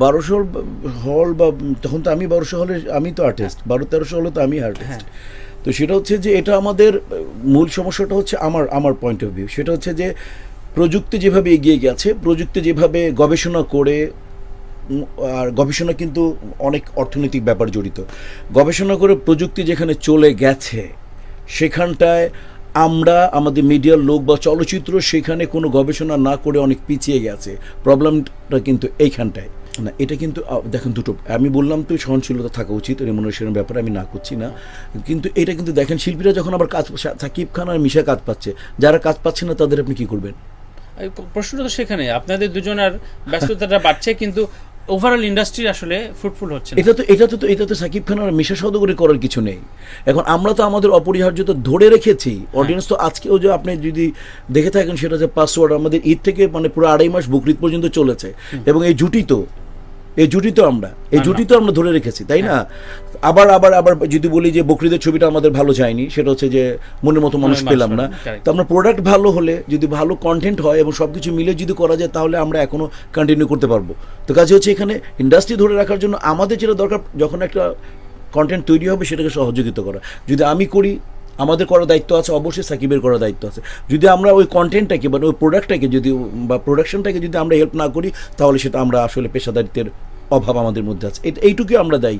1200 হল বা তখন তো আমি 1200 হলে আমি তো আর্টিস্ট, 1200-1300 হলে তো আমি আর্টিস্ট। তো সেটা হচ্ছে যে এটা আমাদের মূল সমস্যাটা হচ্ছে আমার পয়েন্ট অফ ভিউ, সেটা হচ্ছে যে প্রযুক্তি যেভাবে এগিয়ে গেছে, প্রযুক্তি যেভাবে গবেষণা করে, আর গবেষণা কিন্তু অনেক অর্থনৈতিক ব্যাপার জড়িত, গবেষণা করে প্রযুক্তি যেখানে চলে গেছে সেখানটায় আমরা আমাদের মিডিয়ার লোক বা চলচ্চিত্র সেখানে কোনো গবেষণা না করে অনেক পিছিয়ে গেছে। প্রবলেমটা কিন্তু এইখানটায় না, এটা কিন্তু দেখেন দুটো, আমি বললাম তো সহনশীলতা থাকা উচিত, রেমুনারেশনের ব্যাপারে আমি না করছি না, কিন্তু এটা কিন্তু দেখেন শিল্পীরা যখন আবার কাজ, সাকিব খান আর মিশা কাজ পাচ্ছে, যারা কাজ পাচ্ছে না তাদের আপনি কী করবেন? প্রশ্নটা তো সেখানে, আপনাদের দুজনের ব্যস্ততাটা বাড়ছে কিন্তু ওভারঅল ইন্ডাস্ট্রি আসলে ফ্রুটফুল হচ্ছে না। এটা তো সাকিব খান আর মিশা সওদাগরি করার কিছু নেই। এখন আমরা তো আমাদের অপরিহার্যতা ধরে রেখেছি। অডিয়েন্স তো আজকেও যে আপনি যদি দেখে থাকেন সেটা যে পাসওয়ার্ড আমাদের ঈদ থেকে মানে পুরো 2.5 মাস বকরিদ পর্যন্ত চলেছে, এবং এই জুটি তো আমরা ধরে রেখেছি, তাই না? আবার আবার আবার যদি বলি যে বকরিদের ছবিটা আমাদের ভালো যায়নি, সেটা হচ্ছে যে মনের মতো মানুষ পেলাম না। তো আমরা প্রোডাক্ট ভালো হলে, যদি ভালো কন্টেন্ট হয় এবং সব কিছু মিলে যদি করা যায়, তাহলে আমরা এখনও কন্টিনিউ করতে পারবো। তো কাজে হচ্ছে এখানে ইন্ডাস্ট্রি ধরে রাখার জন্য আমাদের যেটা দরকার, যখন একটা কন্টেন্ট তৈরি হবে সেটাকে সহযোগিতা করা। যদি আমি করি, আমাদের করার দায়িত্ব আছে, অবশ্যই সাকিবের করার দায়িত্ব আছে। যদি আমরা ওই কন্টেন্টটাকে বা ওই প্রোডাক্টটাকে যদি বা প্রোডাকশনটাকে যদি আমরা হেল্প না করি, তাহলে সেটা আমরা আসলে পেশাদারিত্বের অভাব আমাদের মধ্যে আছে, এইটুকুই আমরা দায়ী।